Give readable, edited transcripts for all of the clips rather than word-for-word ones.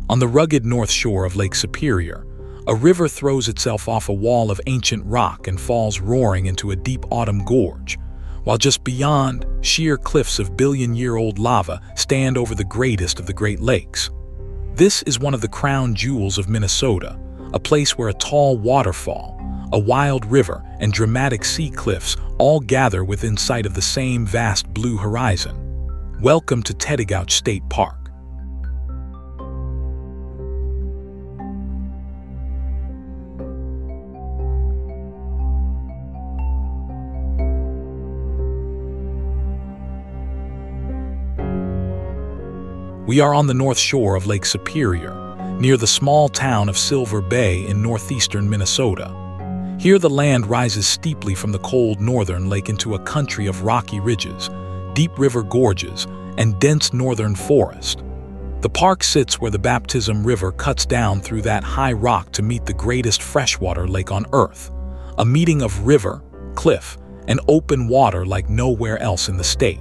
On the rugged north shore of Lake Superior, a river throws itself off a wall of ancient rock and falls roaring into a deep autumn gorge, while just beyond, sheer cliffs of billion-year-old lava stand over the greatest of the Great Lakes. This is one of the crown jewels of Minnesota, a place where a tall waterfall, a wild river, and dramatic sea cliffs all gather within sight of the same vast blue horizon. Welcome to Tettegouche State Park. We are on the north shore of Lake Superior, near the small town of Silver Bay in northeastern Minnesota. Here the land rises steeply from the cold northern lake into a country of rocky ridges, deep river gorges, and dense northern forest. The park sits where the Baptism River cuts down through that high rock to meet the greatest freshwater lake on Earth, a meeting of river, cliff, and open water like nowhere else in the state.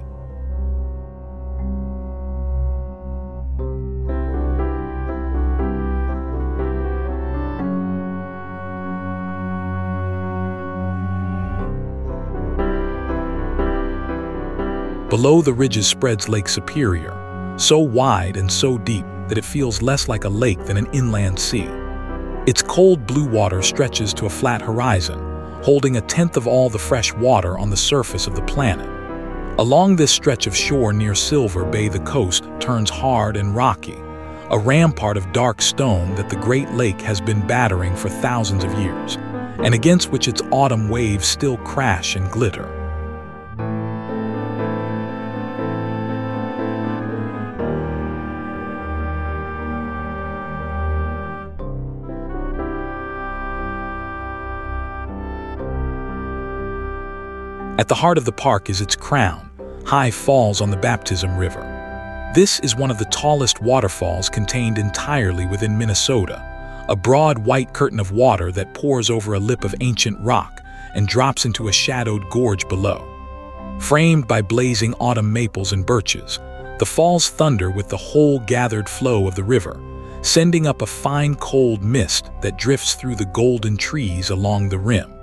Below the ridges spreads Lake Superior, so wide and so deep that it feels less like a lake than an inland sea. Its cold blue water stretches to a flat horizon, holding a tenth of all the fresh water on the surface of the planet. Along this stretch of shore near Silver Bay, the coast turns hard and rocky, a rampart of dark stone that the Great Lake has been battering for thousands of years, and against which its autumn waves still crash and glitter. At the heart of the park is its crown, High Falls on the Baptism River. This is one of the tallest waterfalls contained entirely within Minnesota, a broad white curtain of water that pours over a lip of ancient rock and drops into a shadowed gorge below. Framed by blazing autumn maples and birches, the falls thunder with the whole gathered flow of the river, sending up a fine cold mist that drifts through the golden trees along the rim.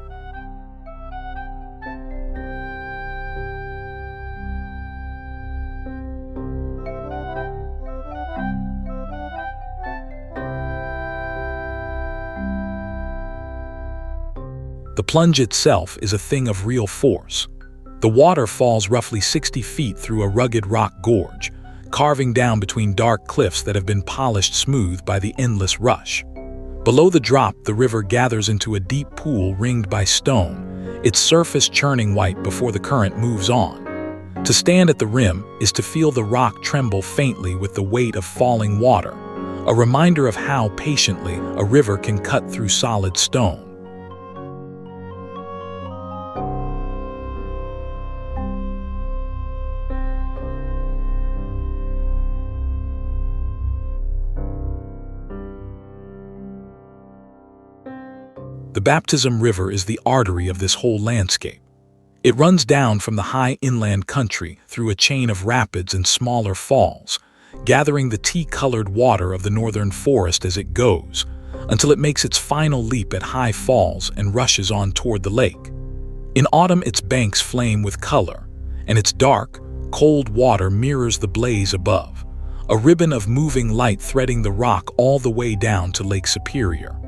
The plunge itself is a thing of real force. The water falls roughly 60 feet through a rugged rock gorge, carving down between dark cliffs that have been polished smooth by the endless rush. Below the drop, the river gathers into a deep pool ringed by stone, its surface churning white before the current moves on. To stand at the rim is to feel the rock tremble faintly with the weight of falling water, a reminder of how patiently a river can cut through solid stone. The Baptism River is the artery of this whole landscape. It runs down from the high inland country through a chain of rapids and smaller falls, gathering the tea-colored water of the northern forest as it goes, until it makes its final leap at High Falls and rushes on toward the lake. In autumn, its banks flame with color, and its dark, cold water mirrors the blaze above, a ribbon of moving light threading the rock all the way down to Lake Superior.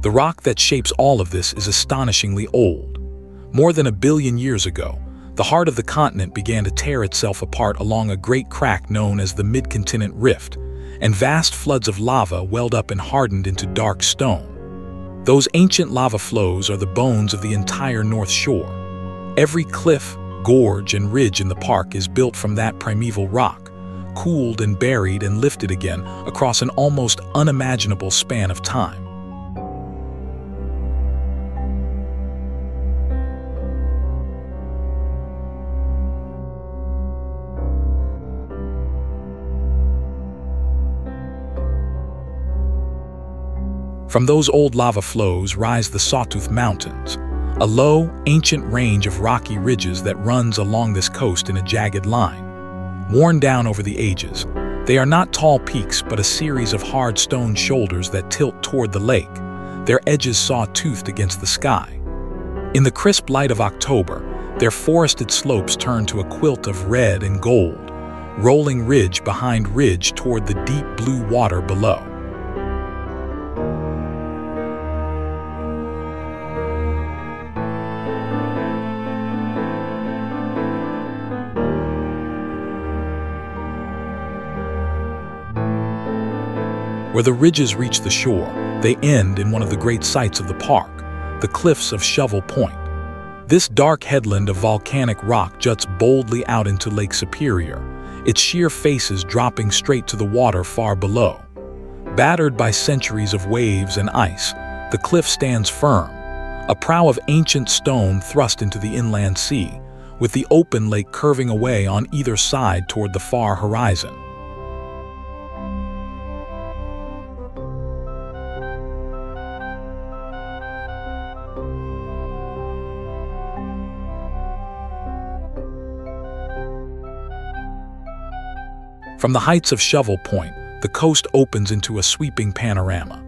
The rock that shapes all of this is astonishingly old. More than 1 billion years ago, the heart of the continent began to tear itself apart along a great crack known as the Mid-Continent Rift, and vast floods of lava welled up and hardened into dark stone. Those ancient lava flows are the bones of the entire North Shore. Every cliff, gorge, and ridge in the park is built from that primeval rock, cooled and buried and lifted again across an almost unimaginable span of time. From those old lava flows rise the Sawtooth Mountains, a low, ancient range of rocky ridges that runs along this coast in a jagged line. Worn down over the ages, they are not tall peaks but a series of hard stone shoulders that tilt toward the lake, their edges saw-toothed against the sky. In the crisp light of October, their forested slopes turn to a quilt of red and gold, rolling ridge behind ridge toward the deep blue water below. Where the ridges reach the shore, they end in one of the great sights of the park, the cliffs of Shovel Point. This dark headland of volcanic rock juts boldly out into Lake Superior, its sheer faces dropping straight to the water far below. Battered by centuries of waves and ice, the cliff stands firm, a prow of ancient stone thrust into the inland sea, with the open lake curving away on either side toward the far horizon. From the heights of Shovel Point, the coast opens into a sweeping panorama.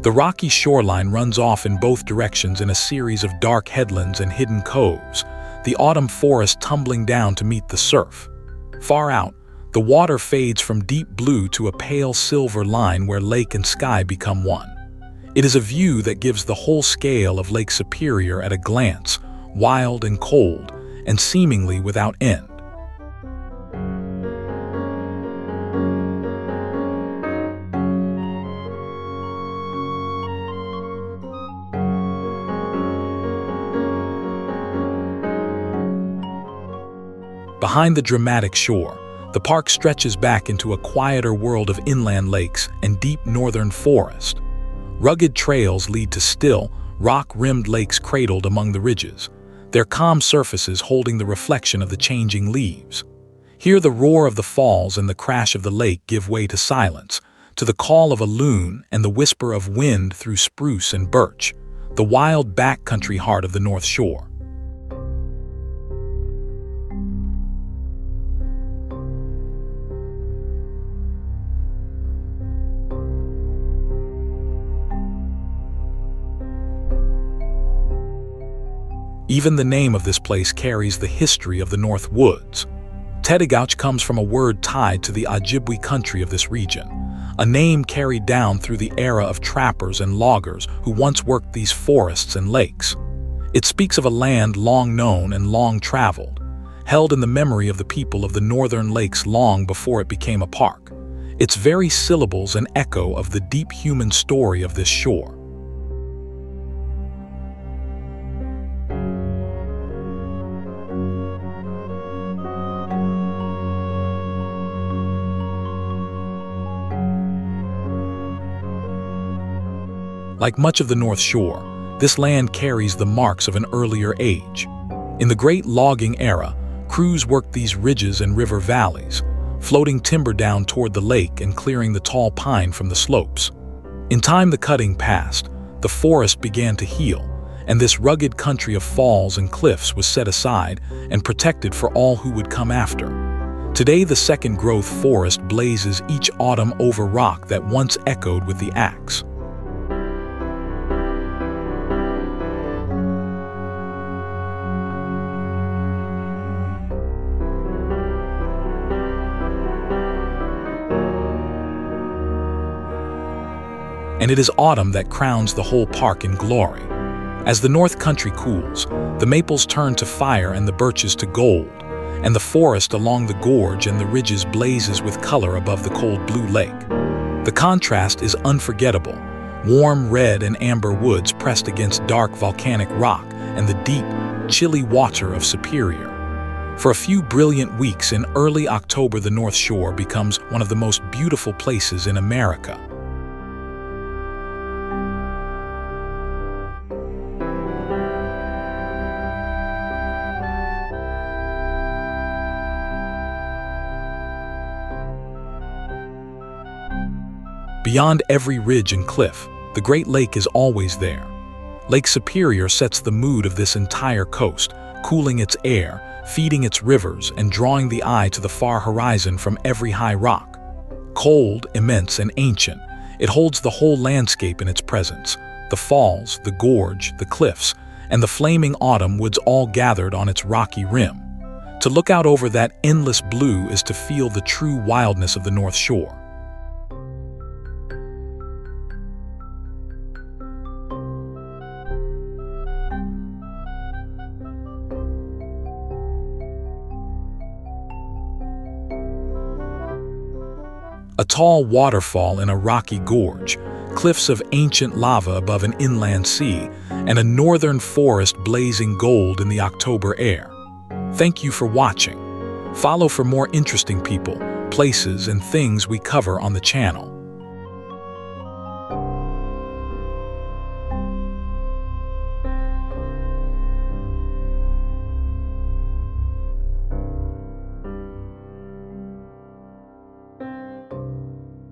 The rocky shoreline runs off in both directions in a series of dark headlands and hidden coves, the autumn forest tumbling down to meet the surf. Far out, the water fades from deep blue to a pale silver line where lake and sky become one. It is a view that gives the whole scale of Lake Superior at a glance, wild and cold, and seemingly without end. Behind the dramatic shore, the park stretches back into a quieter world of inland lakes and deep northern forest. Rugged trails lead to still, rock-rimmed lakes cradled among the ridges, their calm surfaces holding the reflection of the changing leaves. Here the roar of the falls and the crash of the lake give way to silence, to the call of a loon and the whisper of wind through spruce and birch, the wild backcountry heart of the North Shore. Even the name of this place carries the history of the North Woods. Tettegouche comes from a word tied to the Ojibwe country of this region, a name carried down through the era of trappers and loggers who once worked these forests and lakes. It speaks of a land long known and long traveled, held in the memory of the people of the northern lakes long before it became a park. Its very syllables an echo of the deep human story of this shore. Like much of the North Shore, this land carries the marks of an earlier age. In the great logging era, crews worked these ridges and river valleys, floating timber down toward the lake and clearing the tall pine from the slopes. In time the cutting passed, the forest began to heal, and this rugged country of falls and cliffs was set aside and protected for all who would come after. Today the second-growth forest blazes each autumn over rock that once echoed with the axe. And it is autumn that crowns the whole park in glory. As the North Country cools, the maples turn to fire and the birches to gold, and the forest along the gorge and the ridges blazes with color above the cold blue lake. The contrast is unforgettable, warm red and amber woods pressed against dark volcanic rock and the deep, chilly water of Superior. For a few brilliant weeks in early October, the North Shore becomes one of the most beautiful places in America. Beyond every ridge and cliff, The Great Lake is always there. Lake Superior sets the mood of this entire coast, cooling its air, feeding its rivers, and drawing the eye to the far horizon from every high rock. Cold, immense, and ancient, it holds the whole landscape in its presence. The falls, the gorge, the cliffs, and the flaming autumn woods all gathered on its rocky rim. To look out over that endless blue is to feel the true wildness of the North Shore. A tall waterfall in a rocky gorge, cliffs of ancient lava above an inland sea, and a northern forest blazing gold in the October air. Thank you for watching. Follow for more interesting people, places, and things we cover on the channel.